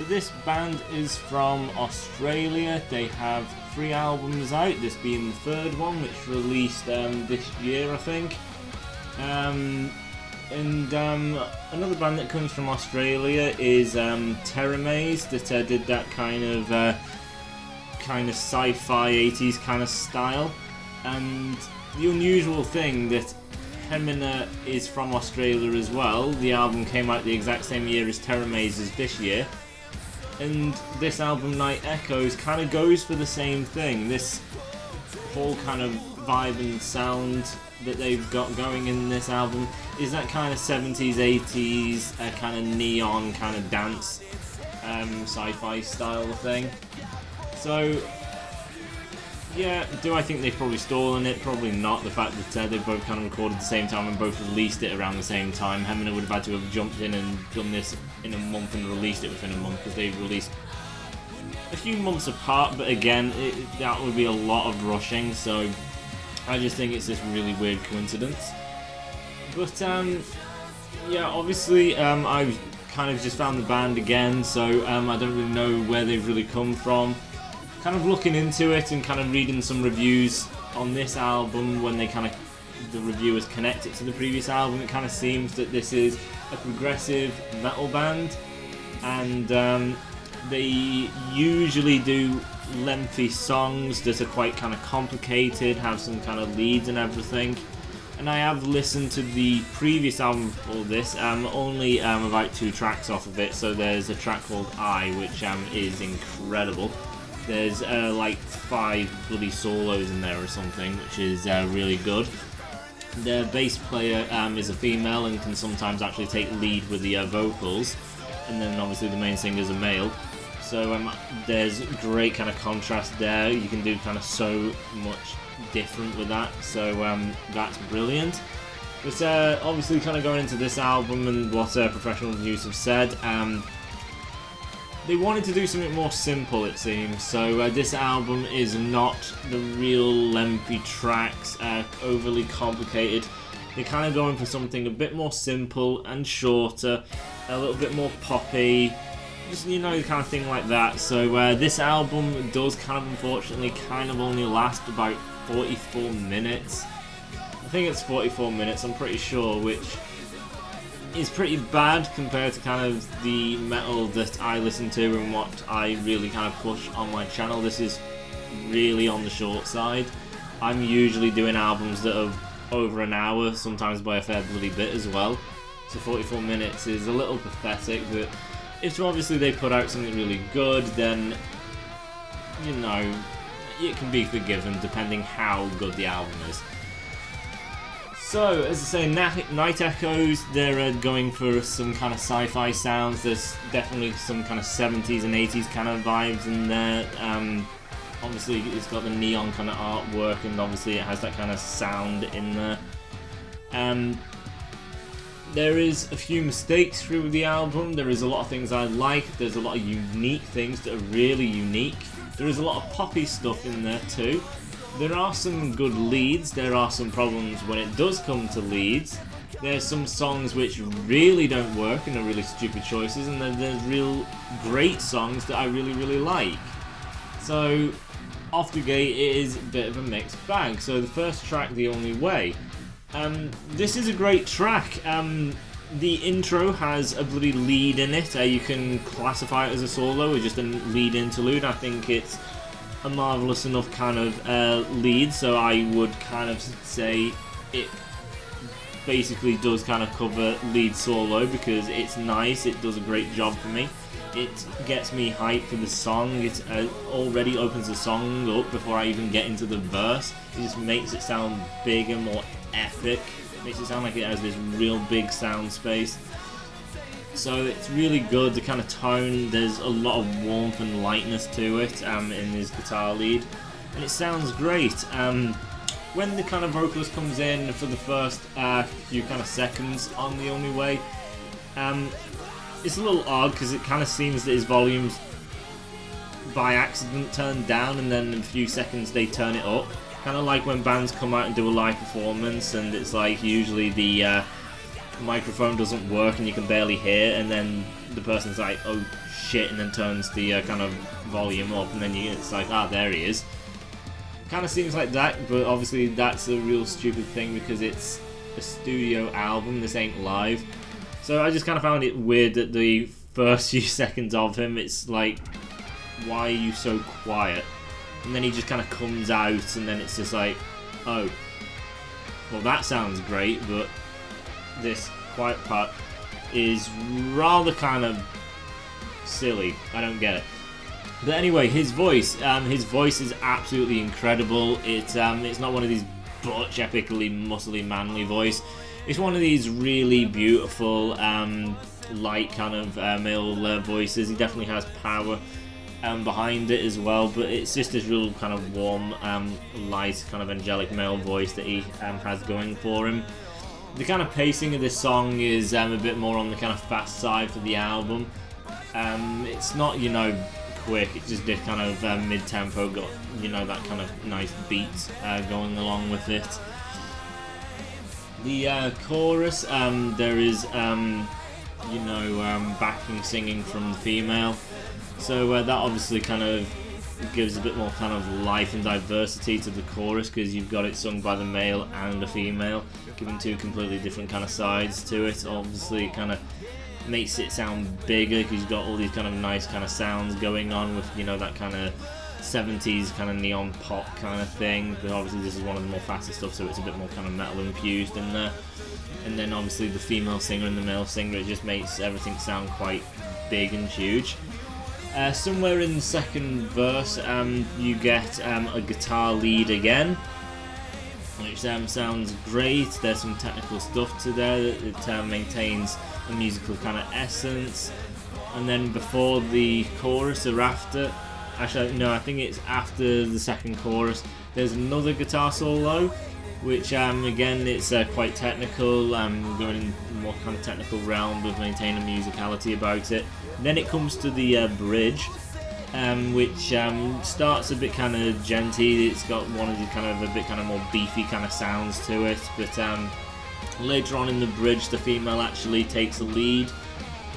this band is from Australia. They have 3 albums out, this being the 3rd one, which released this year, I think. Another band that comes from Australia is Terramaze, that did that kind of sci-fi 80s kind of style. And the unusual thing that Hemina is from Australia as well. The album came out the exact same year as Terramaze's this year. And this album, Night Echoes, kind of goes for the same thing. This whole kind of vibe and sound that they've got going in this album is that kind of 70s, 80s, kind of neon, kind of dance, sci-fi style thing. So, yeah, do I think they've probably stolen it? Probably not. The fact that they both kind of recorded at the same time and both released it around the same time. Hemina would have had to have jumped in and done this in a month and released it within a month, because they released a few months apart, but again, that would be a lot of rushing, so I just think it's this really weird coincidence. But, yeah, obviously, I've kind of just found the band again, so I don't really know where they've really come from. Kind of looking into it and kind of reading some reviews on this album when they kind of, the reviewers connect it to the previous album, it kind of seems that this is a progressive metal band, and they usually do lengthy songs that are quite kind of complicated, have some kind of leads and everything. And I have listened to the previous album for this, only about 2 tracks off of it. So there's a track called I, which is incredible. There's like 5 bloody solos in there or something, which is really good. The bass player is a female and can sometimes actually take lead with the vocals, and then obviously the main singer is a male. So there's great kind of contrast there. You can do kind of so much different with that, so that's brilliant. But obviously kind of going into this album and what professional reviews have said, they wanted to do something more simple, it seems. So this album is not the real lengthy tracks, overly complicated. They're kind of going for something a bit more simple and shorter, a little bit more poppy, just, you know, the kind of thing like that. So this album does kind of unfortunately kind of only last about 44 minutes. I think it's 44 minutes, I'm pretty sure, which is pretty bad compared to kind of the metal that I listen to and what I really kind of push on my channel. This is really on the short side. I'm usually doing albums that are over an hour, sometimes by a fair bloody bit as well. So 44 minutes is a little pathetic, but if obviously they put out something really good, then, you know, it can be forgiven depending how good the album is. So, as I say, Night Echoes, they're going for some kind of sci-fi sounds. There's definitely some kind of 70s and 80s kind of vibes in there. Obviously, it's got the neon kind of artwork, and obviously it has that kind of sound in there. There is a few mistakes through the album. There is a lot of things I like. There's a lot of unique things that are really unique. There is a lot of poppy stuff in there too. There are some good leads. There are some problems when it does come to leads. There's some songs which really don't work and are really stupid choices, and then there's real great songs that I really, really like. So, off the gate, it is a bit of a mixed bag. So the first track, The Only Way. This is a great track. The intro has a bloody lead in it. You can classify it as a solo or just a lead interlude. I think it's a marvellous enough kind of lead, so I would kind of say it basically does kind of cover lead solo, because it's nice, it does a great job for me. It gets me hyped for the song. It already opens the song up before I even get into the verse. It just makes it sound bigger, more epic. Makes it sound like it has this real big sound space. So it's really good, the kind of tone. There's a lot of warmth and lightness to it in his guitar lead, and it sounds great. When the kind of vocalist comes in for the first few kind of seconds on The Only Way, it's a little odd, because it kind of seems that his volume's by accident turned down, and then in a few seconds they turn it up. Kind of like when bands come out and do a live performance, and it's like usually the microphone doesn't work and you can barely hear, and then the person's like, oh shit, and then turns the kind of volume up, and then it's like, ah, there he is. Kind of seems like that, but obviously that's a real stupid thing because it's a studio album, this ain't live. So I just kind of found it weird that the first few seconds of him, it's like, why are you so quiet? And then he just kind of comes out, and then it's just like, oh, well that sounds great, but this quiet part is rather kind of silly. I don't get it. But anyway, his voice is absolutely incredible. It's not one of these butch, epically muscly, manly voice. It's one of these really beautiful, light kind of male voices. He definitely has power behind it as well, but it's just this real kind of warm, light, kind of angelic male voice that he has going for him. The kind of pacing of this song is a bit more on the kind of fast side for the album. It's not, you know, quick, it's just this kind of mid-tempo, got, you know, that kind of nice beat going along with it. The chorus, there is, you know, backing singing from the female, so that obviously kind of gives a bit more kind of life and diversity to the chorus, because you've got it sung by the male and the female, giving two completely different kind of sides to it. Obviously it kind of makes it sound bigger because you've got all these kind of nice kind of sounds going on with, you know, that kind of 70s kind of neon pop kind of thing, but obviously this is one of the more faster stuff, so it's a bit more kind of metal infused in there. And then obviously the female singer and the male singer, it just makes everything sound quite big and huge. Somewhere in the second verse, you get a guitar lead again, which sounds great. There's some technical stuff to there that it maintains a musical kind of essence. And then before the chorus or after, actually no, I think it's after the second chorus, there's another guitar solo, which again it's quite technical, going in more kind of technical realm with maintaining musicality about it. Then it comes to the bridge, which starts a bit kind of genty. It's got one of the kind of a bit kind of more beefy kind of sounds to it, but later on in the bridge the female actually takes the lead,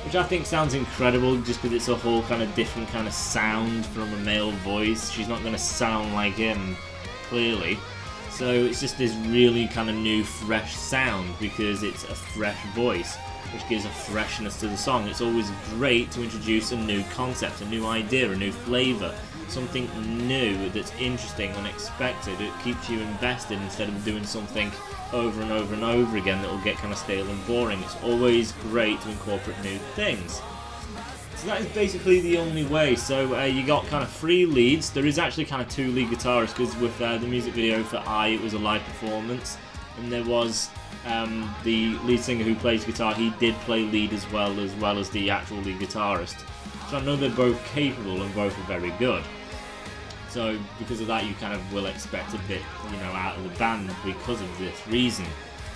which I think sounds incredible just because it's a whole kind of different kind of sound from a male voice. She's not going to sound like him, clearly. So it's just this really kind of new, fresh sound because it's a fresh voice, which gives a freshness to the song. It's always great to introduce a new concept, a new idea, a new flavour, something new that's interesting, unexpected. It keeps you invested instead of doing something over and over and over again that will get kind of stale and boring. It's always great to incorporate new things. So that is basically the only way. So you got kind of 3 leads. There is actually kind of 2 lead guitarists because with the music video for I, it was a live performance, and there was the lead singer who plays guitar. He did play lead as well as the actual lead guitarist. So I know they're both capable and both are very good. So because of that, you kind of will expect a bit, you know, out of the band because of this reason.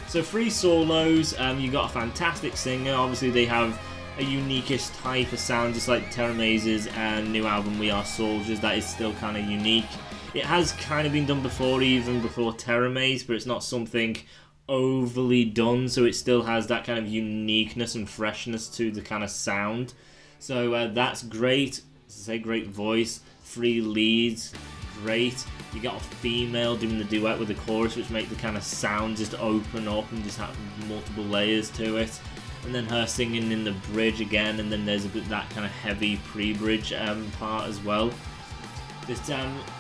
So 3 solos. You got a fantastic singer. Obviously they have a unique-ish type of sound, just like Terra Maze's new album We Are Soldiers. That is still kind of unique. It has kind of been done before, even before Terra Maze, but it's not something overly done, so it still has that kind of uniqueness and freshness to the kind of sound. So that's great. As I say, great voice, 3 leads, great. You got a female doing the duet with the chorus, which make the kind of sound just open up and just have multiple layers to it. And then her singing in the bridge again, and then there's a bit that kind of heavy pre-bridge part as well.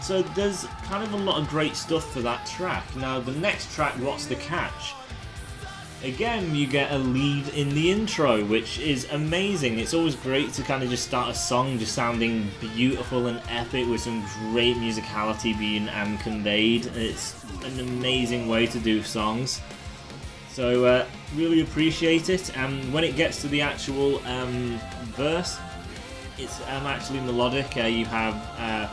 So there's kind of a lot of great stuff for that track. Now the next track, What's the Catch? Again, you get a lead in the intro, which is amazing. It's always great to kind of just start a song just sounding beautiful and epic with some great musicality being conveyed. It's an amazing way to do songs. So really appreciate it. When it gets to the actual verse, it's actually melodic. You have a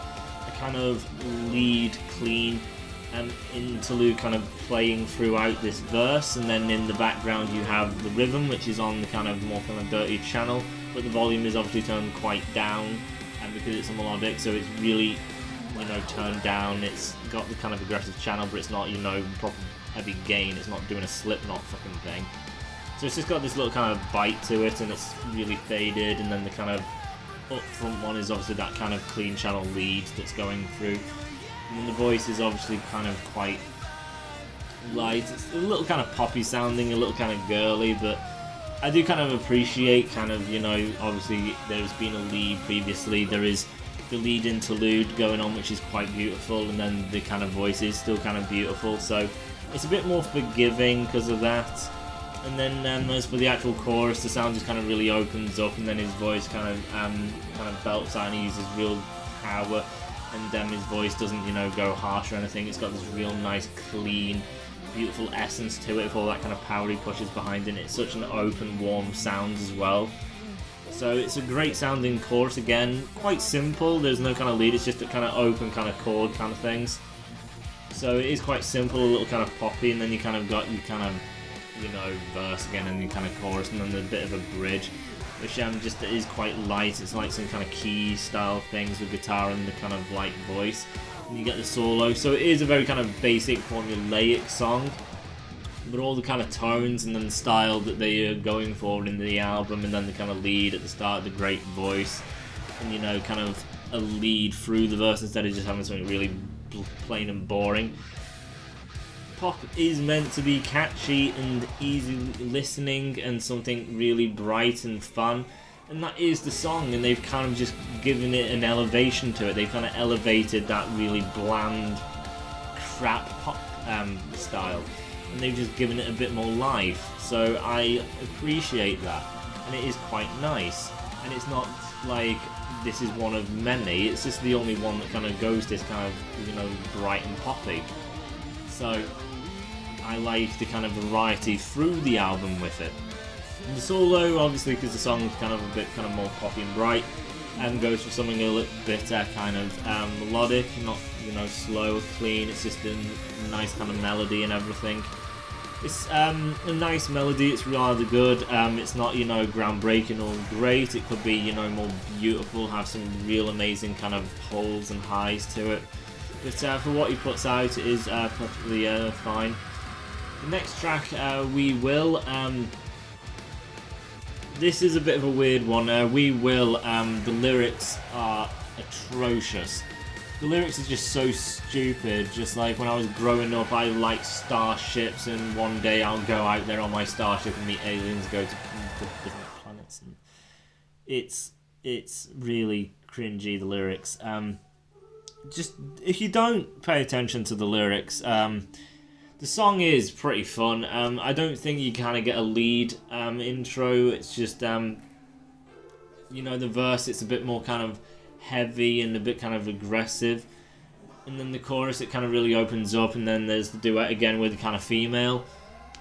kind of lead, clean interlude kind of playing throughout this verse, and then in the background you have the rhythm, which is on the kind of more kind of dirty channel, but the volume is obviously turned quite down, and because it's a melodic, so it's really, you know, turned down. It's got the kind of aggressive channel, but it's not, you know, proper heavy gain. It's not doing a Slipknot fucking thing. So it's just got this little kind of bite to it, and it's really faded, and then the kind of up front one is obviously that kind of clean channel lead that's going through. And then the voice is obviously kind of quite light. It's a little kind of poppy sounding, a little kind of girly, but I do kind of appreciate kind of, you know, obviously there's been a lead previously, there is the lead interlude going on, which is quite beautiful, and then the kind of voice is still kind of beautiful, so it's a bit more forgiving because of that. And then as for the actual chorus, the sound just kind of really opens up, and then his voice kind of belts out, and he uses real power, and his voice doesn't, you know, go harsh or anything. It's got this real nice, clean, beautiful essence to it with all that kind of power he pushes behind it. It's such an open, warm sound as well. So it's a great sounding chorus again, quite simple. There's no kind of lead, it's just a kind of open kind of chord kind of things. So it is quite simple, a little kind of poppy, and then you kind of got your kind of, you know, verse again, and your kind of chorus, and then a bit of a bridge, which just is quite light. It's like some kind of key style things with guitar and the kind of light voice, and you get the solo. So it is a very kind of basic formulaic song, but all the kind of tones and then the style that they are going for in the album, and then the kind of lead at the start, the great voice, and, you know, kind of a lead through the verse instead of just having something really plain and boring. Pop is meant to be catchy and easy listening and something really bright and fun, and that is the song, and they've kind of just given it an elevation to it. They've kind of elevated that really bland crap pop style, and they've just given it a bit more life. So I appreciate that, and it is quite nice, and it's not like this is one of many, it's just the only one that kind of goes this kind of, you know, bright and poppy. So I like the kind of variety through the album with it. And the solo, obviously, because the song's kind of a bit kind of more poppy and bright, and goes for something a little bit kind of melodic, not, you know, slow or clean. It's just a nice kind of melody and everything. It's a nice melody. It's rather good. It's not, you know, groundbreaking or great. It could be, you know, more beautiful, have some real amazing kind of holes and highs to it. But for what he puts out, it is perfectly fine. The next track, We Will. This is a bit of a weird one. We Will, the lyrics are atrocious. The lyrics are just so stupid. Just like when I was growing up, I liked starships, and one day I'll go out there on my starship and meet aliens, go to different planets. And it's really cringy, the lyrics. Just if you don't pay attention to the lyrics, the song is pretty fun. I don't think you kind of get a lead intro. It's just, you know, the verse, it's a bit more kind of heavy and a bit kind of aggressive. And then the chorus, it kind of really opens up, and then there's the duet again with the kind of female.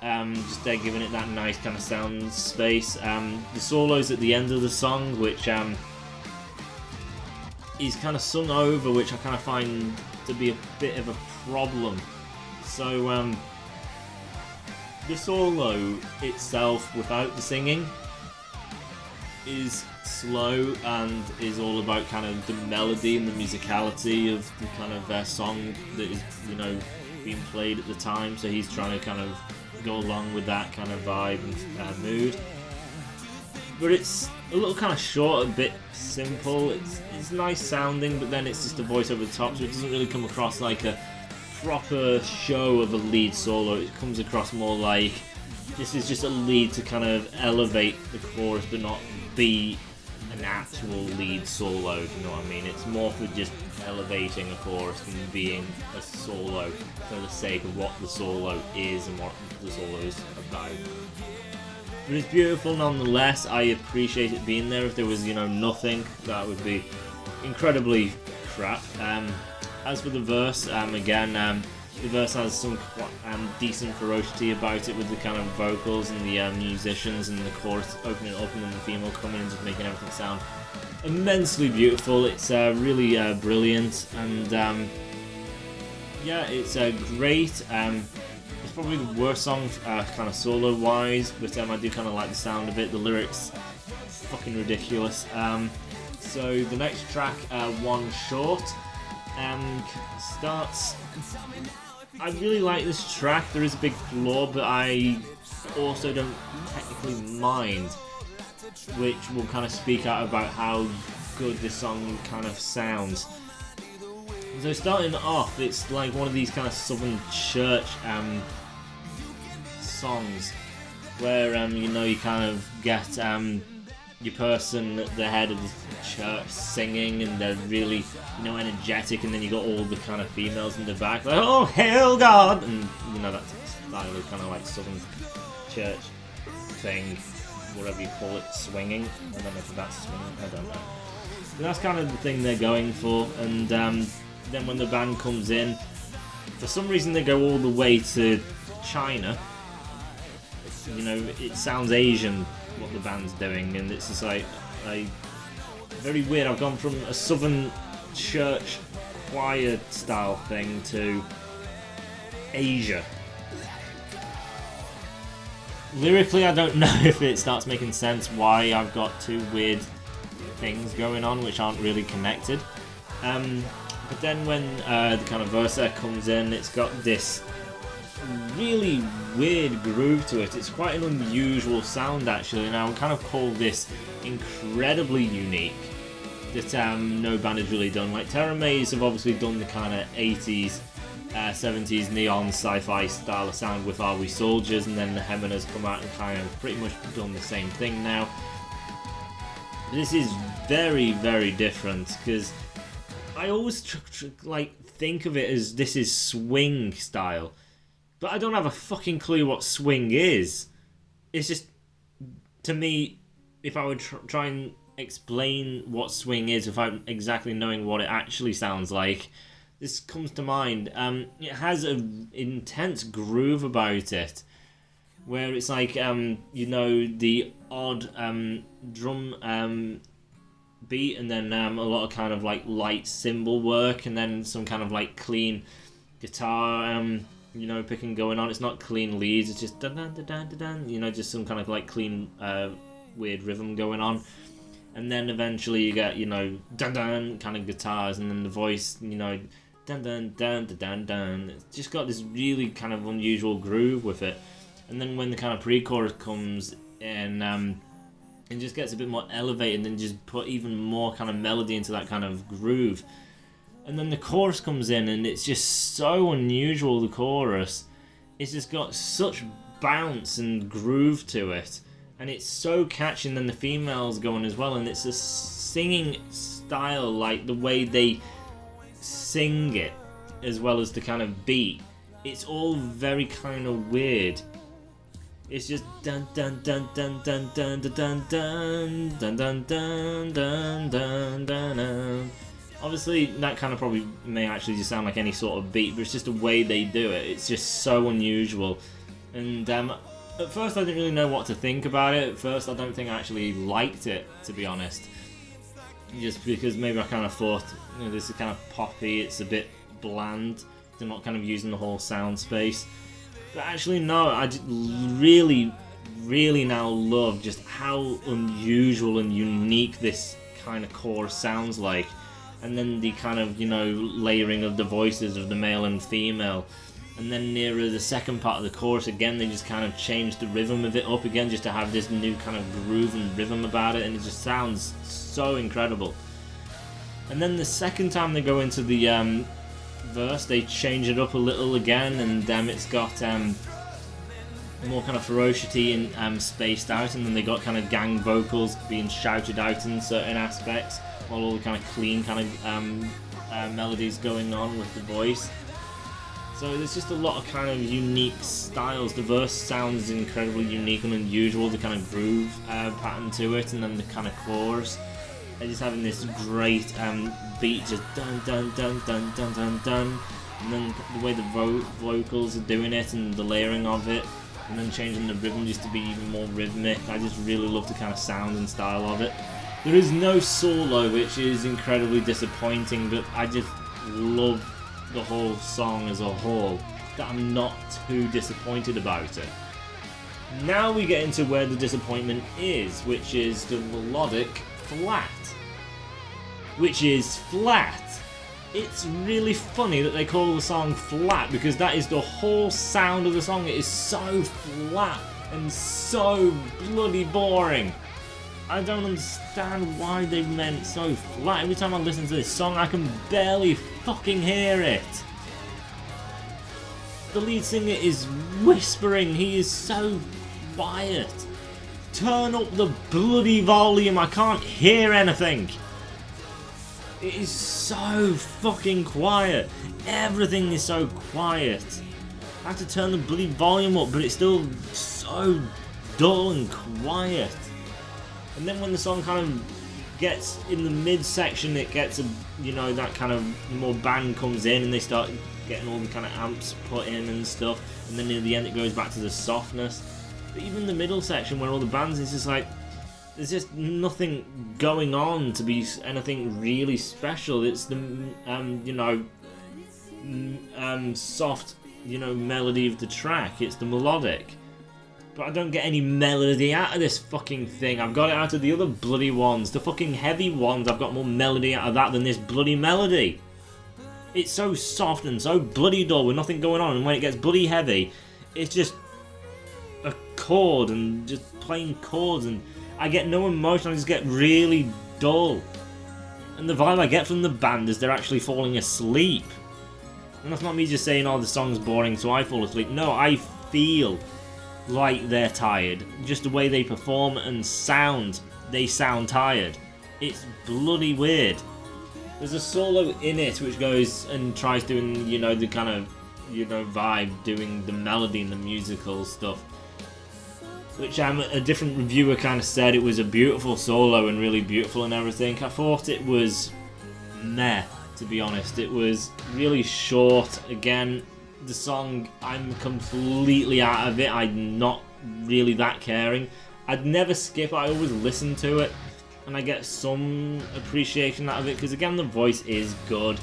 Just they're giving it that nice kind of sound space. The solos at the end of the song, which is kind of sung over, which I kind of find to be a bit of a problem. So the solo itself without the singing is slow and is all about kind of the melody and the musicality of the kind of song that is, you know, being played at the time. So he's trying to kind of go along with that kind of vibe and mood. But it's a little kind of short, a bit simple. It's nice sounding, but then it's just a voice over the top, so it doesn't really come across like a proper show of a lead solo. It comes across more like this is just a lead to kind of elevate the chorus, but not be an actual lead solo, if you know what I mean. It's more for just elevating a chorus than being a solo for the sake of what the solo is and what the solo is about. But it's beautiful nonetheless. I appreciate it being there. If there was, you know, nothing, that would be incredibly crap. As for the verse, again, the verse has some decent ferocity about it with the kind of vocals and the musicians, and the chorus opening up and then the female coming and just making everything sound immensely beautiful. It's really brilliant, and yeah, it's great. It's probably the worst song kind of solo wise, but I do kind of like the sound of it. The lyrics, fucking ridiculous. So the next track, One Short, starts I really like this track. There is a big flaw, but I also don't technically mind, which will kind of speak out about how good this song kind of sounds. So starting off, it's like one of these kind of Southern church songs where you know, you kind of get your person at the head of the church singing, and they're really, you know, energetic, and then you got all the kind of females in the back like, oh hail God, and you know, that style of kind of like Southern church thing, whatever you call it, swinging. I don't know if that's swinging, I don't know. But that's kind of the thing they're going for. And then when the band comes in, for some reason they go all the way to China. You know, it sounds Asian what the band's doing, and it's just like very weird. I've gone from a Southern church choir style thing to Asia. Lyrically, I don't know if it starts making sense why I've got two weird things going on which aren't really connected. But then when the kind of verse there comes in, it's got this really weird groove to it. It's quite an unusual sound actually, and I would kind of call this incredibly unique that no band has really done. Like Terra Maze have obviously done the kind of 80s 70s neon sci-fi style of sound with Are We Soldiers, and then the Hemina's come out and kind of pretty much done the same thing now. This is very, very different, because I always like think of it as this is swing style, but I don't have a fucking clue what swing is. It's just, to me, if I would try and explain what swing is without exactly knowing what it actually sounds like, this comes to mind. It has an intense groove about it, where it's like, you know, the odd drum beat, and then a lot of kind of like light cymbal work, and then some kind of like clean guitar, you know, picking going on. It's not clean leads, it's just dun dun dun dun dun dun, you know, just some kind of like clean weird rhythm going on. And then eventually you get, you know, dun dun kind of guitars, and then the voice, you know, dun dun dun dun dun dun. It's just got this really kind of unusual groove with it. And then when the kind of pre-chorus comes in, it just gets a bit more elevated, and just put even more kind of melody into that kind of groove. And then the chorus comes in, and it's just so unusual, the chorus. It's just got such bounce and groove to it, and it's so catchy. And then the females go on as well, and it's a singing style, like the way they sing it as well as the kind of beat. It's all very kind of weird. It's just dun dun dun dun dun dun dun dun dun dun dun dun dun dun dun. Obviously, that kind of probably may actually just sound like any sort of beat, but it's just the way they do it. It's just so unusual. And at first, I didn't really know what to think about it. At first, I don't think I actually liked it, to be honest. Just because maybe I kind of thought, you know, this is kind of poppy, it's a bit bland, they're not kind of using the whole sound space. But actually, no, I just really, really now love just how unusual and unique this kind of chorus sounds like. And then the kind of, you know, layering of the voices of the male and female. And then nearer the second part of the chorus, again, they just kind of changed the rhythm of it up again, just to have this new kind of groove and rhythm about it, and it just sounds so incredible. And then the second time they go into the verse, they change it up a little again, and it's got more kind of ferocity and spaced out, and then they got kind of gang vocals being shouted out in certain aspects, while all the kind of clean kind of melodies going on with the voice. So there's just a lot of kind of unique styles. The verse sounds incredibly unique and unusual, the kind of groove pattern to it, and then the kind of chorus. They're just having this great beat, just dun dun dun dun dun dun dun, and then the way the vocals are doing it and the layering of it, and then changing the rhythm just to be even more rhythmic. I just really love the kind of sound and style of it. There is no solo, which is incredibly disappointing, but I just love the whole song as a whole, that I'm not too disappointed about it. Now we get into where the disappointment is, which is the melodic flat. Which is flat. It's really funny that they call the song flat, because that is the whole sound of the song. It is so flat and so bloody boring. I don't understand why they meant so flat. Every time I listen to this song, I can barely fucking hear it. The lead singer is whispering. He is so quiet. Turn up the bloody volume. I can't hear anything. It is so fucking quiet. Everything is so quiet. I have to turn the bloody volume up, but it's still so dull and quiet. And then when the song kind of gets in the mid-section, it gets that kind of more band comes in and they start getting all the kind of amps put in and stuff. And then near the end it goes back to the softness. But even the middle section where all the bands, it's just like, there's just nothing going on to be anything really special. It's the, soft, melody of the track. It's the melodic. But I don't get any melody out of this fucking thing. I've got it out of the other bloody ones. The fucking heavy ones, I've got more melody out of that than this bloody melody. It's so soft and so bloody dull with nothing going on. And when it gets bloody heavy, it's just a chord and just plain chords. And I get no emotion, I just get really dull. And the vibe I get from the band is they're actually falling asleep. And that's not me just saying, oh, the song's boring, so I fall asleep. No, I feel like they're tired. Just the way they perform and sound, they sound tired. It's bloody weird. There's a solo in it which goes and tries doing, the kind of, vibe, doing the melody and the musical stuff. Which a different reviewer kind of said it was a beautiful solo and really beautiful and everything. I thought it was meh, to be honest. It was really short. Again, the song, I'm completely out of it. I'm not really that caring. I'd never skip it. I always listen to it. And I get some appreciation out of it. Because again, the voice is good.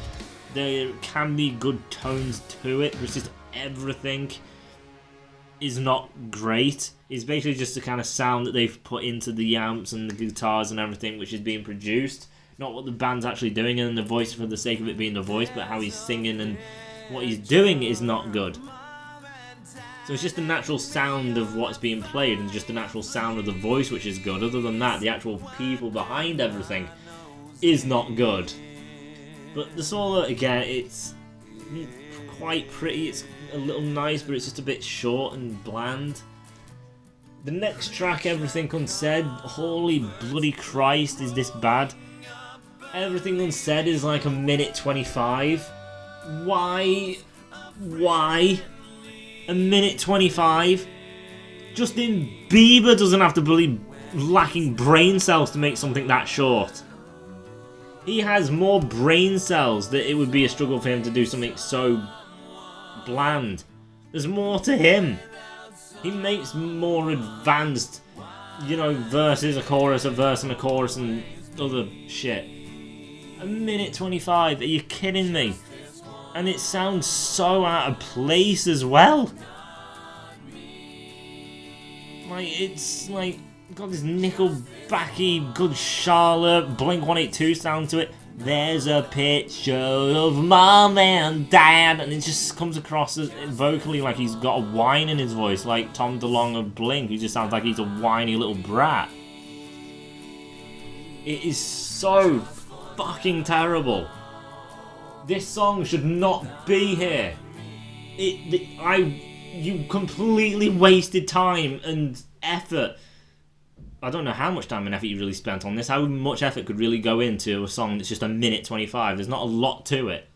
There can be good tones to it. But just everything is not great. It's basically just the kind of sound that they've put into the amps and the guitars and everything, which is being produced. Not what the band's actually doing, and the voice for the sake of it being the voice, but how he's singing and what he's doing is not good. So it's just the natural sound of what's being played and just the natural sound of the voice which is good. Other than that, the actual people behind everything is not good. But the solo, again, it's quite pretty. It's a little nice, but it's just a bit short and bland. The next track, Everything Unsaid, holy bloody Christ, is this bad? Everything Unsaid is like a minute 25. Why? A minute 25? Justin Bieber doesn't have to bloody lacking brain cells to make something that short. He has more brain cells that it would be a struggle for him to do something so bland. There's more to him. He makes more advanced, verses, a chorus, a verse and a chorus and other shit. A minute 25, are you kidding me? And it sounds so out of place as well. Like, it's like, got this nickelbacky, Good Charlotte, Blink-182 sound to it. There's a picture of mom and dad, and it just comes across as vocally like he's got a whine in his voice, like Tom DeLonge of Blink, who just sounds like he's a whiny little brat. It is so fucking terrible. This song should not be here. You completely wasted time and effort. I don't know how much time and effort you really spent on this. How much effort could really go into a song that's just a minute 25? There's not a lot to it.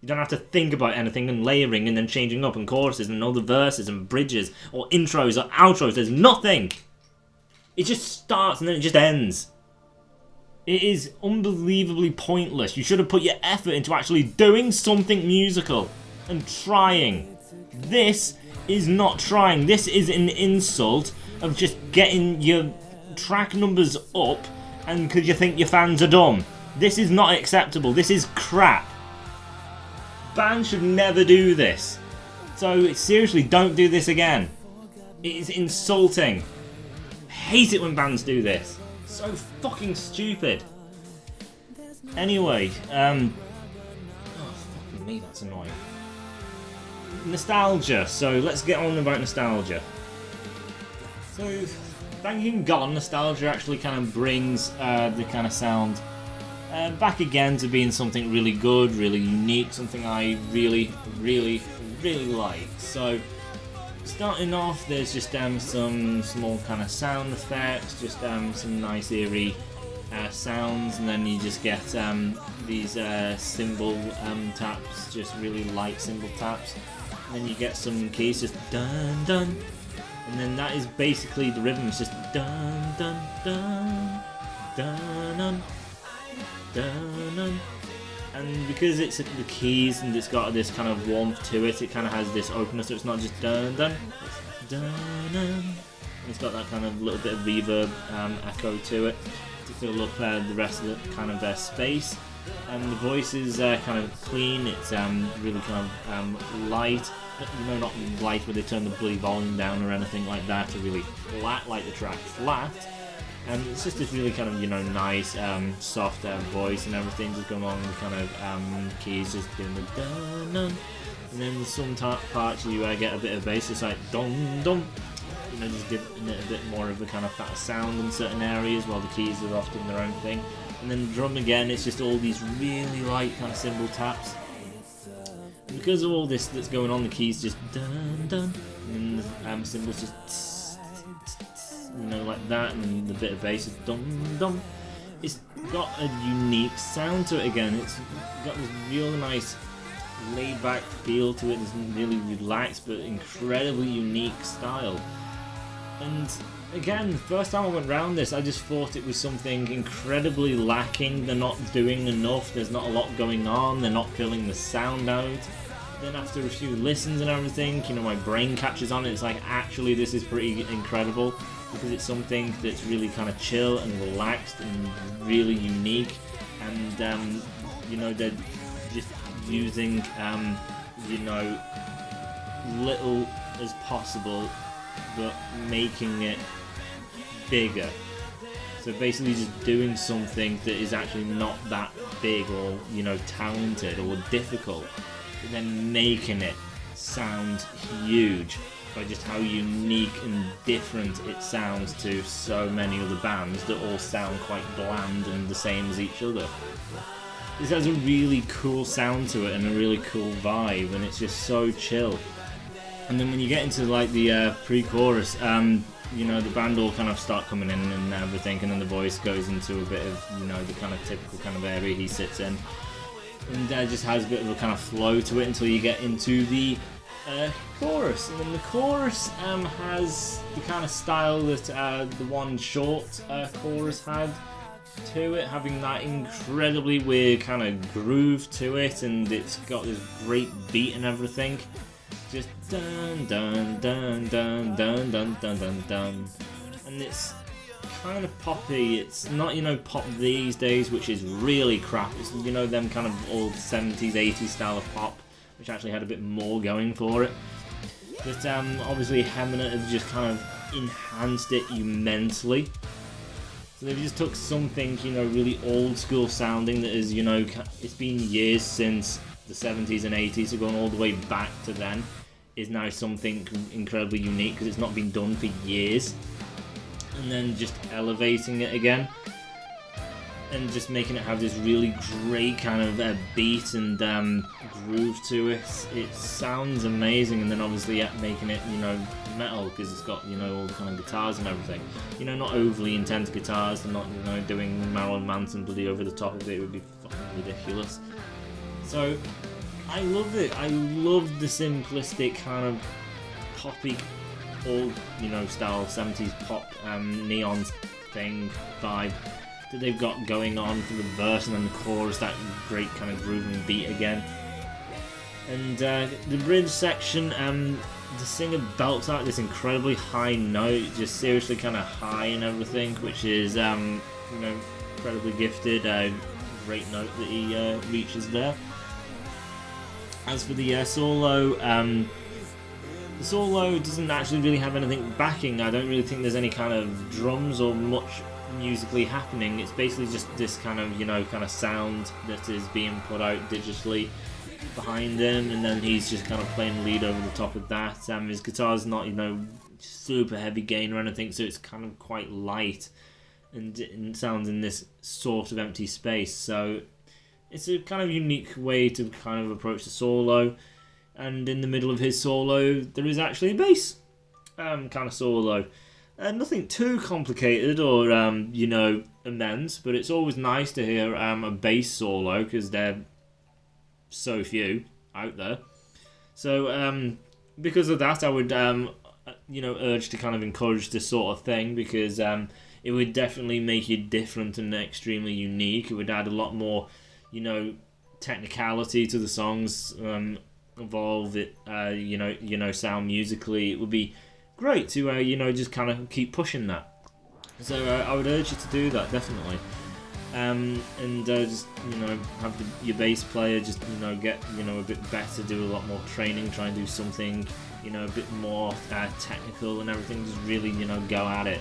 You don't have to think about anything and layering and then changing up and choruses and all the verses and bridges or intros or outros. There's nothing. It just starts and then it just ends. It is unbelievably pointless. You should have put your effort into actually doing something musical and trying. This is not trying. This is an insult of just getting your track numbers up and because you think your fans are dumb. This is not acceptable. This is crap. Bands should never do this. So seriously, don't do this again. It is insulting. I hate it when bands do this. So fucking stupid. Anyway, me, that's annoying. Nostalgia. So let's get on about nostalgia. So, thanking God, nostalgia actually kind of brings the kind of sound back again to being something really good, really unique, something I really like. So, starting off, there's just some small kind of sound effects, just some nice eerie sounds, and then you just get these cymbal taps, just really light cymbal taps. And then you get some keys, just dun dun, and then that is basically the rhythm. It's just dun dun dun dun dun dun dun. And because it's the keys and it's got this kind of warmth to it, it kind of has this openness. So it's not just dun dun, it's dun dun. And it's got that kind of little bit of reverb echo to it to fill up the rest of the kind of space. And the voice is kind of clean. It's really kind of light. You know, not light where they turn the bloody volume down or anything like that, or really flat like the track flat. And it's just this really kind of, you know, nice, soft voice and everything just going along with the kind of keys just doing the dun dun. And then some parts you get a bit of bass, it's like dum dum. You know, just giving it a bit more of a kind of fatter sound in certain areas, while the keys are often their own thing. And then the drum again, it's just all these really light kind of cymbal taps. And because of all this that's going on, the keys just dun dun, and the cymbals just tss, tss, tss, you know, like that, and the bit of bass is dum dum. It's got a unique sound to it again. It's got this real nice laid back feel to it. It's really relaxed but incredibly unique style. And again, the first time I went round this, I just thought it was something incredibly lacking. They're not doing enough, there's not a lot going on, they're not filling the sound out. Then after a few listens and everything, you know, my brain catches on it. It's like, actually this is pretty incredible, because it's something that's really kind of chill and relaxed and really unique. And you know, they're just using you know, little as possible, but making it bigger. So basically just doing something that is actually not that big or, you know, talented or difficult, but then making it sound huge by just how unique and different it sounds to so many other bands that all sound quite bland and the same as each other. This has a really cool sound to it and a really cool vibe, and it's just so chill. And then when you get into like the pre-chorus, you know, the band all kind of start coming in and everything, and then the voice goes into a bit of, you know, the kind of typical kind of area he sits in, and just has a bit of a kind of flow to it until you get into the chorus. And then the chorus has the kind of style that the one short chorus had to it, having that incredibly weird kind of groove to it, and it's got this great beat and everything. Just dun dun dun dun dun dun dun dun dun, and it's kind of poppy. It's not, you know, pop these days, which is really crap. It's, you know, them kind of old 70s, 80s style of pop, which actually had a bit more going for it. But obviously Hemina have just kind of enhanced it immensely. So they've just took something, you know, really old school sounding that is, you know, it's been years since the 70s and 80s, so going all the way back to then is now something incredibly unique because it's not been done for years. And then just elevating it again and just making it have this really great kind of beat and groove to it. It sounds amazing. And then obviously making it, you know, metal, because it's got, you know, all the kind of guitars and everything. You know, not overly intense guitars, and not, you know, doing Marilyn Manson bloody over the top of it. It would be fucking ridiculous. So I love it. I love the simplistic kind of poppy, old, you know, style 70s pop neon thing vibe that they've got going on for the verse, and then the chorus, that great kind of grooving beat again. And the bridge section, the singer belts out this incredibly high note, just seriously kind of high and everything, which is, you know, incredibly gifted. Great note that he reaches there. As for the solo doesn't actually really have anything backing. I don't really think there's any kind of drums or much musically happening. It's basically just this kind of, you know, kind of sound that is being put out digitally, behind him, and then he's just kind of playing lead over the top of that. His guitar's not, super heavy gain or anything, so it's kind of quite light and sounds in this sort of empty space. So it's a kind of unique way to kind of approach the solo. And in the middle of his solo, there is actually a bass kind of solo. Nothing too complicated or, immense, but it's always nice to hear a bass solo because they're so few out there. So because of that, I would, urge to kind of encourage this sort of thing because it would definitely make it different and extremely unique. It would add a lot more, technicality to the songs, evolve it, sound musically. It would be great to, just kind of keep pushing that. So I would urge you to do that, definitely. Just, have your bass player just, get, a bit better, do a lot more training, try and do something, a bit more technical and everything. Just really, go at it.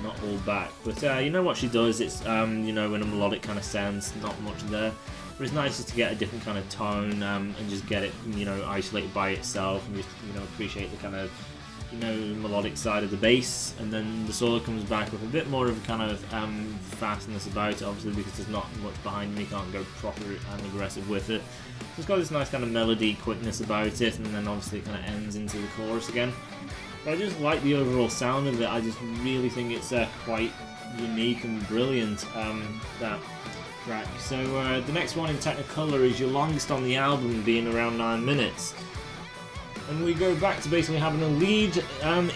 Not hold back. But, what she does, it's, in a melodic kind of sense, not much there. But it's nice just to get a different kind of tone and just get it, isolated by itself and just, appreciate the kind of, melodic side of the bass, and then the solo comes back with a bit more of a kind of fastness about it, obviously because there's not much behind me, can't go proper and aggressive with it. So it's got this nice kind of melody quickness about it, and then obviously it kind of ends into the chorus again. But I just like the overall sound of it. I just really think it's quite unique and brilliant, that track. So the next one in Technicolor is your longest on the album, being around 9 minutes. And we go back to basically having a lead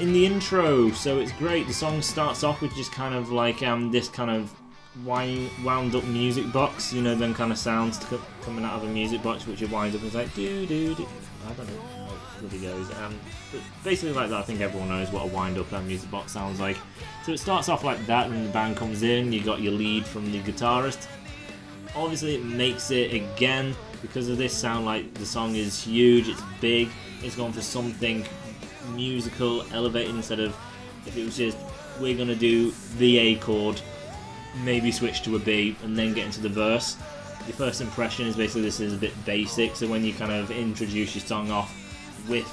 in the intro, so it's great. The song starts off with just kind of like this kind of wound up music box, them kind of sounds coming out of a music box, which it winds up and it's like do do do. I don't know how it really goes. But basically like that. I think everyone knows what a wind up music box sounds like. So it starts off like that, and the band comes in. You got your lead from the guitarist. Obviously, it makes it again because of this sound like the song is huge. It's big. It's gone for something musical, elevated, instead of if it was just we're gonna do the A chord, maybe switch to a B and then get into the verse. Your first impression is basically this is a bit basic, so when you kind of introduce your song off with,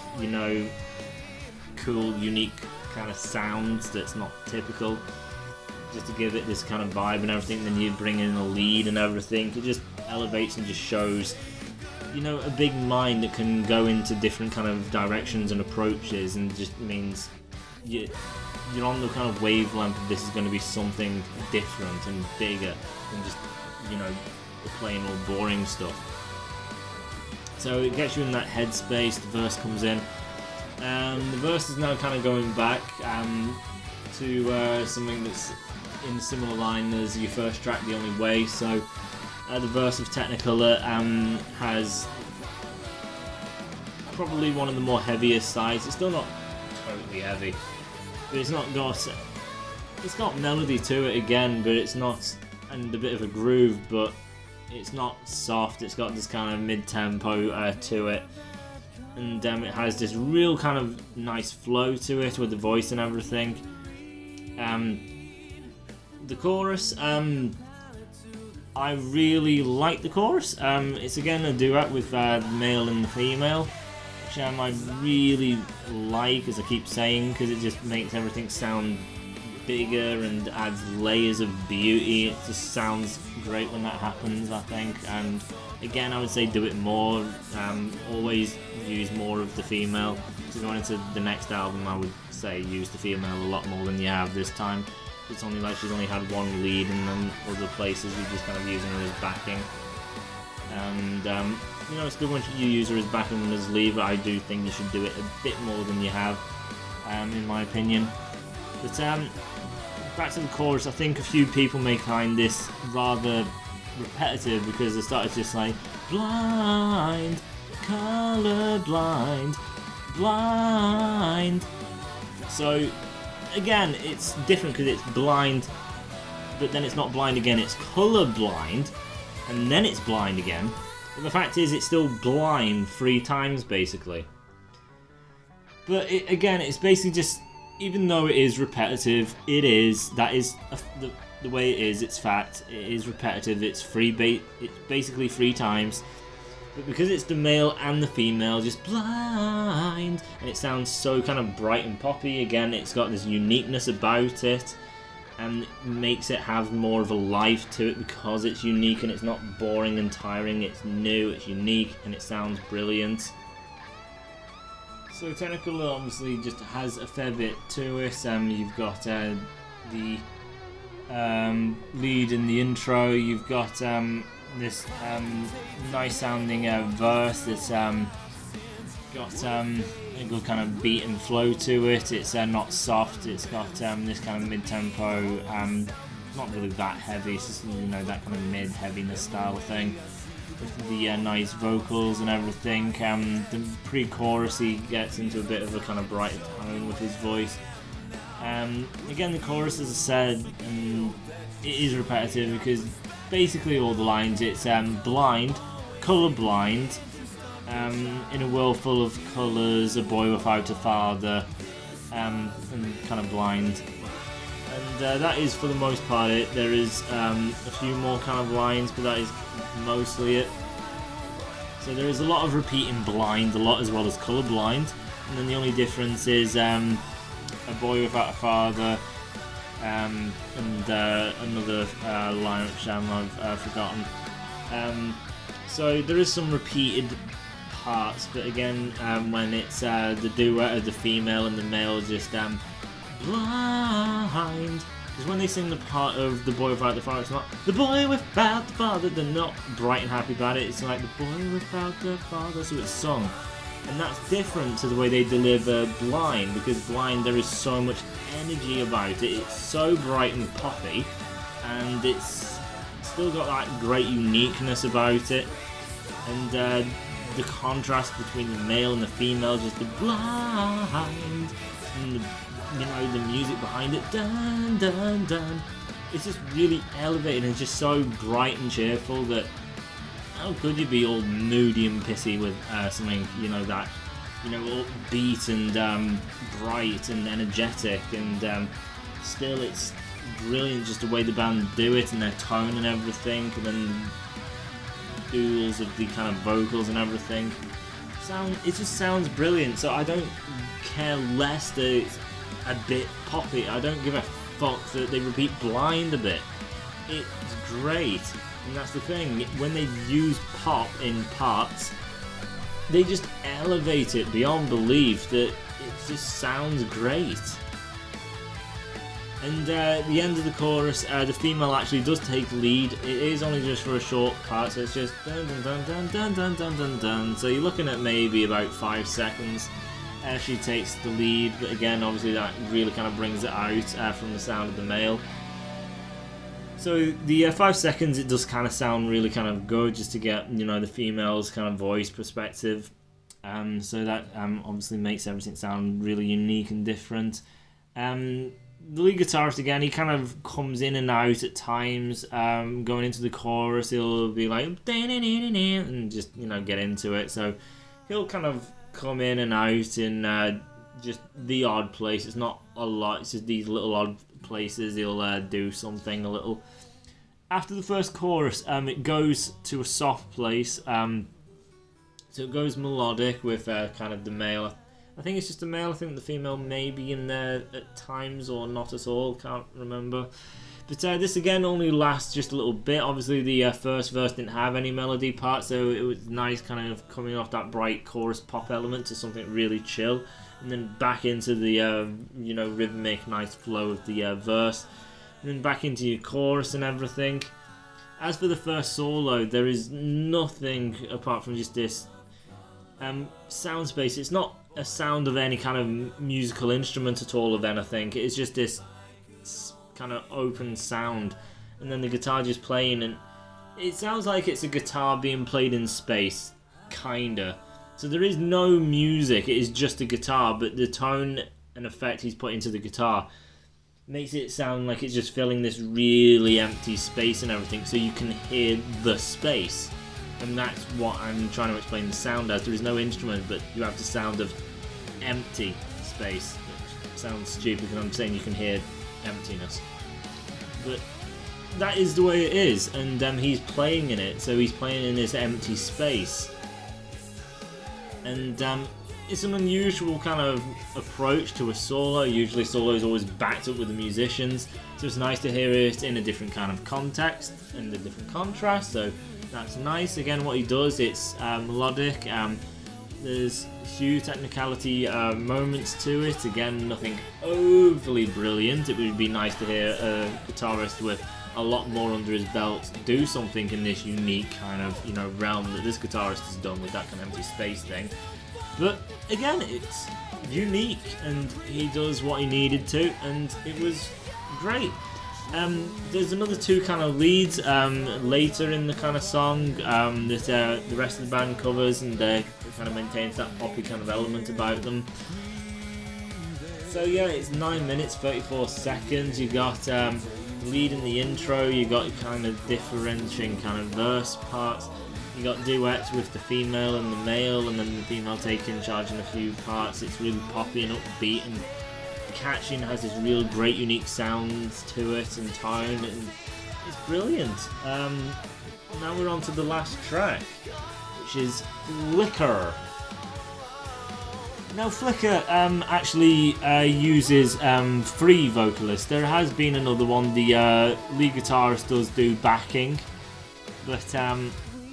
cool, unique kind of sounds that's not typical, just to give it this kind of vibe and everything, then you bring in a lead and everything, it just elevates and just shows a big mind that can go into different kind of directions and approaches, and just means you're on the kind of wavelength of this is going to be something different and bigger than just, the plain old boring stuff. So it gets you in that headspace, the verse comes in, and the verse is now kind of going back to something that's in a similar line as your first track, The Only Way. So the verse of Technicolor has probably one of the more heaviest sides. It's still not totally heavy, but it's got melody to it again, but it's not, and a bit of a groove, but it's not soft. It's got this kind of mid-tempo to it, and it has this real kind of nice flow to it with the voice and everything. The chorus, I really like the chorus. It's again a duet with the male and the female, which I really like, as I keep saying, because it just makes everything sound bigger and adds layers of beauty. It just sounds great when that happens, I think. And again, I would say do it more. Always use more of the female. So going into the next album, I would say use the female a lot more than you have this time. It's only like she's only had one lead, and then other places you're just kind of using her as backing. And it's good when you use her as backing and as lead, but I do think you should do it a bit more than you have, in my opinion. But back to the chorus, I think a few people may find this rather repetitive because they started just like blind, color blind, blind. So again, it's different because it's blind, but then it's not blind again, it's colour blind, and then it's blind again. But the fact is, it's still blind 3 times, basically. But again, it's basically just, even though it is repetitive, that is the way it is, it's fact, it is repetitive, it's basically 3 times. But because it's the male and the female just blind, and it sounds so kind of bright and poppy, again it's got this uniqueness about it, and it makes it have more of a life to it because it's unique and it's not boring and tiring. It's new, it's unique, and it sounds brilliant. So Technicolor obviously just has a fair bit to it. You've got the lead in the intro, you've got this nice sounding verse that's got a good kind of beat and flow to it. It's not soft, it's got this kind of mid-tempo, not really that heavy, it's just, you know, that kind of mid-heaviness style thing. With the nice vocals and everything. The pre-chorus he gets into a bit of a kind of brighter tone with his voice. Again, the chorus, as I said, it is repetitive because basically all the lines, it's blind, colour blind, in a world full of colours, a boy without a father, and kind of blind. And that is for the most part it. There is a few more kind of lines, but that is mostly it. So there is a lot of repeating blind, a lot as well as colour blind, and then the only difference is a boy without a father, and another line which I've forgotten. So there is some repeated parts, but again, when it's the duet of the female and the male just blind, because when they sing the part of the boy without the father, it's not the boy without the father. They're not bright and happy about it. It's like the boy without the father, so it's sung, and that's different to the way they deliver blind, because blind there is so much energy about it. It's so bright and poppy, and it's still got that great uniqueness about it, and the contrast between the male and the female, just the blind, and the music behind it, dun dun dun. It's just really elevated and it's just so bright and cheerful that how could you be all moody and pissy with something that all beat and bright and energetic, and still it's brilliant just the way the band do it and their tone and everything, and then duels of the kind of vocals and everything. It just sounds brilliant. So I don't care less that it's a bit poppy. I don't give a fuck that they repeat blind a bit. It's great, and that's the thing. When they use pop in parts, they just elevate it beyond belief. That it just sounds great. And at the end of the chorus, the female actually does take lead. It is only just for a short part, so it's just dun dun dun dun dun dun dun dun dun. So you're looking at maybe about 5 seconds. She takes the lead, but again, obviously that really kind of brings it out from the sound of the male. So the 5 seconds, it does kind of sound really kind of good, just to get the female's kind of voice perspective. So that obviously makes everything sound really unique and different. The lead guitarist, again, he kind of comes in and out at times. Going into the chorus, he'll be like and just get into it. So he'll kind of come in and out in just the odd place. It's not a lot, it's just these little odd places he'll do something a little. After the first chorus, it goes to a soft place, so it goes melodic with kind of the male. I think it's just the male. I think the female may be in there at times or not at all, can't remember. But this again only lasts just a little bit. Obviously the first verse didn't have any melody part, so it was nice kind of coming off that bright chorus pop element to something really chill, and then back into the rhythmic nice flow of the verse, and then back into your chorus and everything. As for the first solo, there is nothing apart from just this sound space. It's not a sound of any kind of musical instrument at all of anything. It's just this kind of open sound, and then the guitar just playing, and it sounds like it's a guitar being played in space, kinda. So there is no music, it is just a guitar, but the tone and effect he's put into the guitar makes it sound like it's just filling this really empty space and everything, so you can hear the space. And that's what I'm trying to explain the sound as. There is no instrument, but you have the sound of empty space. It sounds stupid because I'm saying you can hear emptiness, but that is the way it is, and he's playing in it, so he's playing in this empty space, and it's an unusual kind of approach to a solo. Usually solo is always backed up with the musicians, so it's nice to hear it in a different kind of context and a different contrast, so that's nice. Again, what he does, it's melodic, there's few technicality moments to it. Again, nothing overly brilliant. It would be nice to hear a guitarist with a lot more under his belt do something in this unique kind of, you know, realm that this guitarist has done with that kind of empty space thing. But again, it's unique, and he does what he needed to, and it was great. There's another two kind of leads later in the kind of song that the rest of the band covers, and it kind of maintains that poppy kind of element about them. So yeah, it's 9 minutes 34 seconds. You got lead in the intro, you got kind of differentiating kind of verse parts. You got duets with the female and the male, and then the female taking charge in a few parts. It's really poppy and upbeat and catchy, and has this real great unique sounds to it and tone, and it's brilliant. Now we're on to the last track, which is Flicker. Now Flicker actually uses three vocalists. There has been another one. The lead guitarist does do backing, but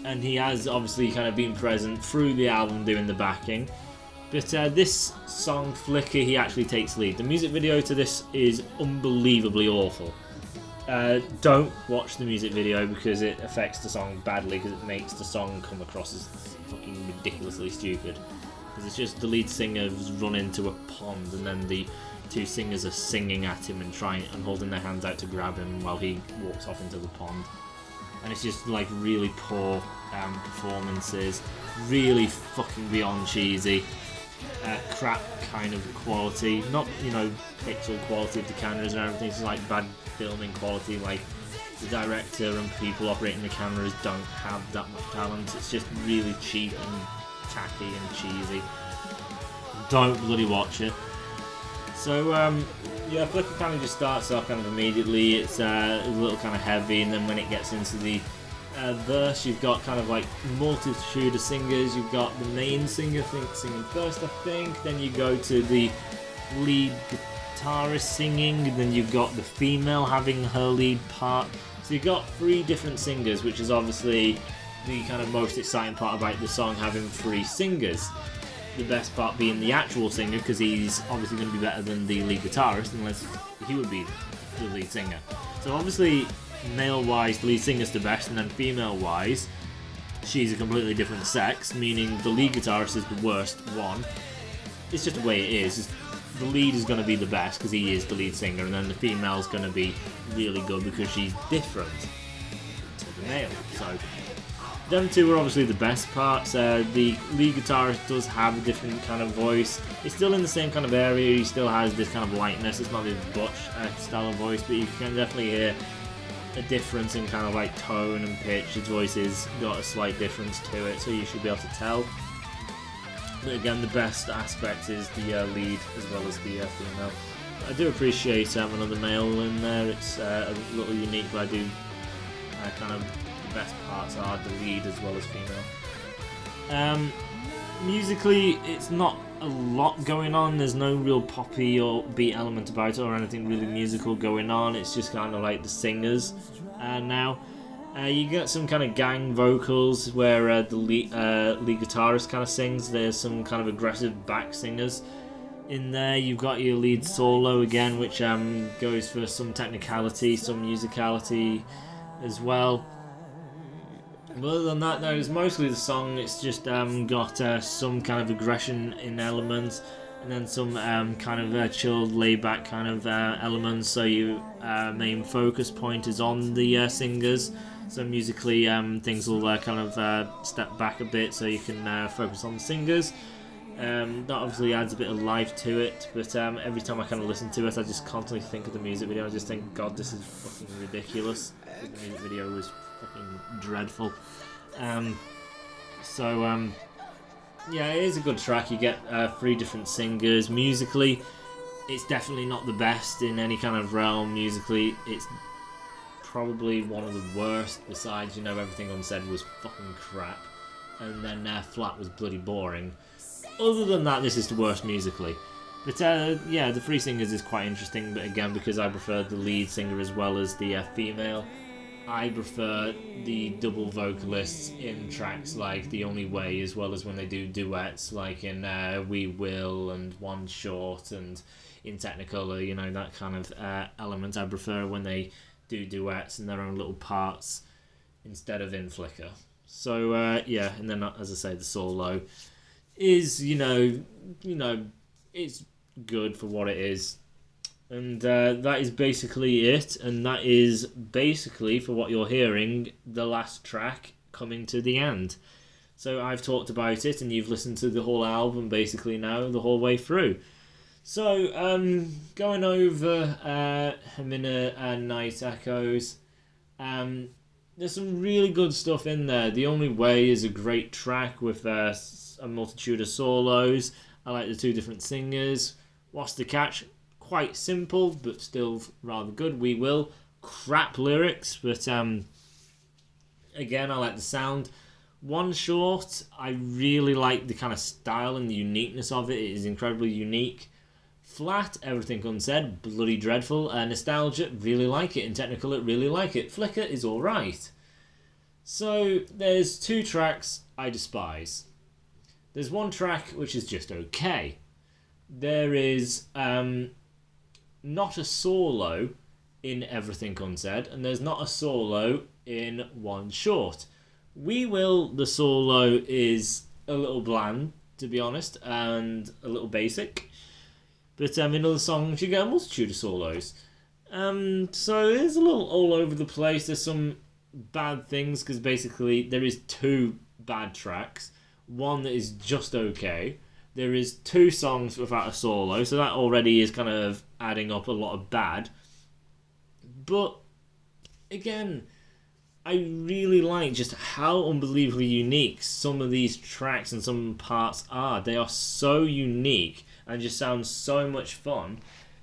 and he has obviously kind of been present through the album doing the backing. But this song, Flicker, he actually takes lead. The music video to this is unbelievably awful. Don't watch the music video because it affects the song badly, because it makes the song come across as fucking ridiculously stupid. Because it's just the lead singer's run into a pond, and then the two singers are singing at him and trying and holding their hands out to grab him while he walks off into the pond. And it's just like really poor performances, really fucking beyond cheesy, crap kind of quality, not, you know, pixel quality of the cameras and everything. It's like bad filming quality. Like, the director and people operating the cameras don't have that much talent. It's just really cheap and tacky and cheesy. Don't bloody watch it. So yeah, Flicker kind of just starts off kind of immediately. It's a little kind of heavy, and then when it gets into the verse, you've got kind of like multitude of singers. You've got the main singer singing first, I think. Then you go to the lead guitarist singing, and then you've got the female having her lead part. So you've got three different singers, which is obviously the kind of most exciting part about the song, having three singers. The best part being the actual singer, because he's obviously going to be better than the lead guitarist, unless he would be the lead singer. So obviously, male-wise, the lead singer's the best, and then female-wise, she's a completely different sex, meaning the lead guitarist is the worst one. It's just the way it is. The lead is going to be the best, because he is the lead singer, and then the female's going to be really good because she's different to the male. So them two are obviously the best parts. The lead guitarist does have a different kind of voice. It's still in the same kind of area. He still has this kind of lightness. It's not this butch style of voice, but you can definitely hear a difference in kind of like tone and pitch. His voice has got a slight difference to it, so you should be able to tell. But again, the best aspect is the lead as well as the female. I do appreciate having another male in there. It's a little unique, but I do kind of, the best parts are the lead as well as female. Musically, it's not a lot going on. There's no real poppy or beat element about it or anything really musical going on. It's just kind of like the singers now. You get some kind of gang vocals where the lead guitarist kind of sings. There's some kind of aggressive back singers in there. You've got your lead solo again, which goes for some technicality, some musicality as well. But other than that, though, it's mostly the song. It's just got some kind of aggression in elements, and then some kind of chilled, laid-back kind of elements. So your main focus point is on the singers. So musically, things will kind of step back a bit, so you can focus on the singers. That obviously adds a bit of life to it, but every time I kind of listen to it, I just constantly think of the music video. I just think, God, this is fucking ridiculous. The music video was fucking dreadful. Yeah, it is a good track. You get three different singers. Musically, it's definitely not the best in any kind of realm. Musically, it's probably one of the worst. Besides, you know, Everything Unsaid was fucking crap, and then Flat was bloody boring. other than that, this is the worst musically. But yeah, the three singers is quite interesting, but again, because I prefer the lead singer as well as the female, I prefer the double vocalists in tracks like The Only Way, as well as when they do duets like in We Will and One Short and in Technicolor, you know, that kind of element. I prefer when they do duets and their own little parts instead of in Flicker. So yeah, and then as I say, the solo is, you know, it's good for what it is. And that is basically it, and that is basically, for what you're hearing, the last track coming to the end. So I've talked about it, and you've listened to the whole album basically now, the whole way through. So, going over Hemina and Night Echoes, there's some really good stuff in there. The Only Way is a great track with a multitude of solos. I like the two different singers. What's the Catch? Quite simple, but still rather good. We Will, crap lyrics, but again, I like the sound. One Short, I really like the kind of style and the uniqueness of it. It is incredibly unique. Flat, Everything Unsaid, bloody dreadful. Nostalgia, really like it. In Technicolor, really like it. Flicker is alright. So, there's two tracks I despise. There's one track which is just okay. There is not a solo in Everything Unsaid, and there's not a solo in One Short. We Will, the solo is a little bland, to be honest, and a little basic. But in other songs, you get a multitude of solos. So it's a little all over the place. There's some bad things, because basically there is two bad tracks. One that is just okay. There is two songs without a solo, so that already is kind of adding up a lot of bad. But, again, I really like just how unbelievably unique some of these tracks and some parts are. They are so unique and just sound so much fun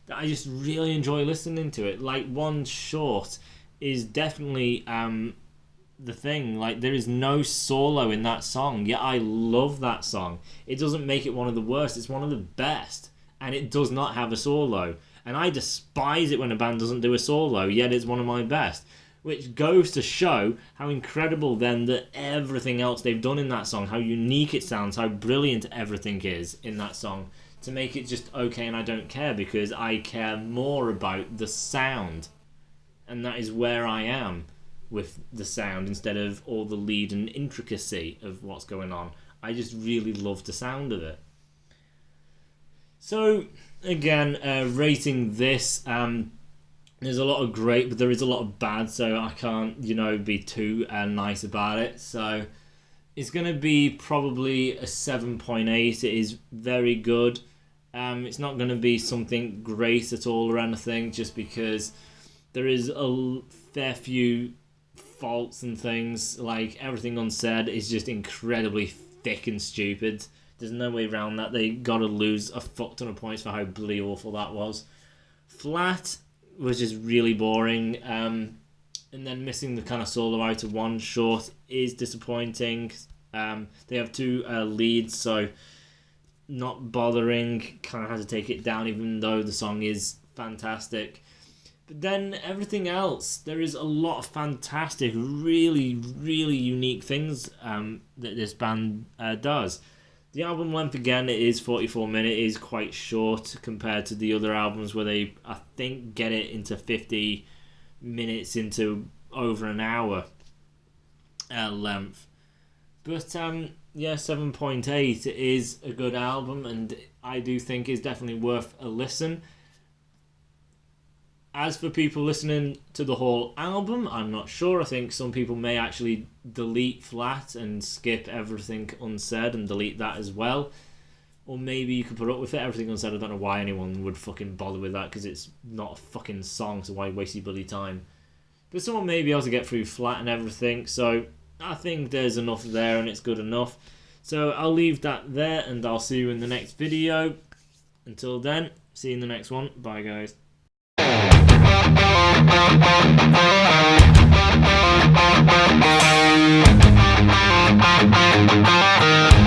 that I just really enjoy listening to it. Like, One Short is definitely the thing. Like, there is no solo in that song, yet I love that song. It doesn't make it one of the worst, it's one of the best, and it does not have a solo. And I despise it when a band doesn't do a solo, yet it's one of my best. Which goes to show how incredible then that everything else they've done in that song, how unique it sounds, how brilliant everything is in that song, to make it just okay. And I don't care, because I care more about the sound, and that is where I am with the sound, instead of all the lead and intricacy of what's going on. I just really love the sound of it. So again, rating this, there's a lot of great, but there is a lot of bad, so I can't, be too nice about it. So it's going to be probably a 7.8. It is very good. It's not going to be something great at all or anything, just because there is a fair few faults and things. Like, Everything Unsaid is just incredibly thick and stupid. There's no way around that. They gotta lose a fuck ton of points for how bloody awful that was. Flat was just really boring, and then missing the kind of solo out of One Short is disappointing. They have two leads, so not bothering, kind of had to take it down, even though the song is fantastic. But then everything else, there is a lot of fantastic, really, really unique things that this band does. The album length, again, it is 44 minutes. It is quite short compared to the other albums where they, I think, get it into 50 minutes into over an hour length. But yeah, 7.8 is a good album, and I do think is definitely worth a listen. As for people listening to the whole album, I'm not sure. I think some people may actually delete Flat and skip Everything Unsaid and delete that as well. Or maybe you could put up with it. Everything Unsaid, I don't know why anyone would fucking bother with that, because it's not a fucking song, so why waste your bloody time? But someone may be able to get through Flat and everything, so I think there's enough there and it's good enough. So I'll leave that there, and I'll see you in the next video. Until then, see you in the next one. Bye, guys. Thank you.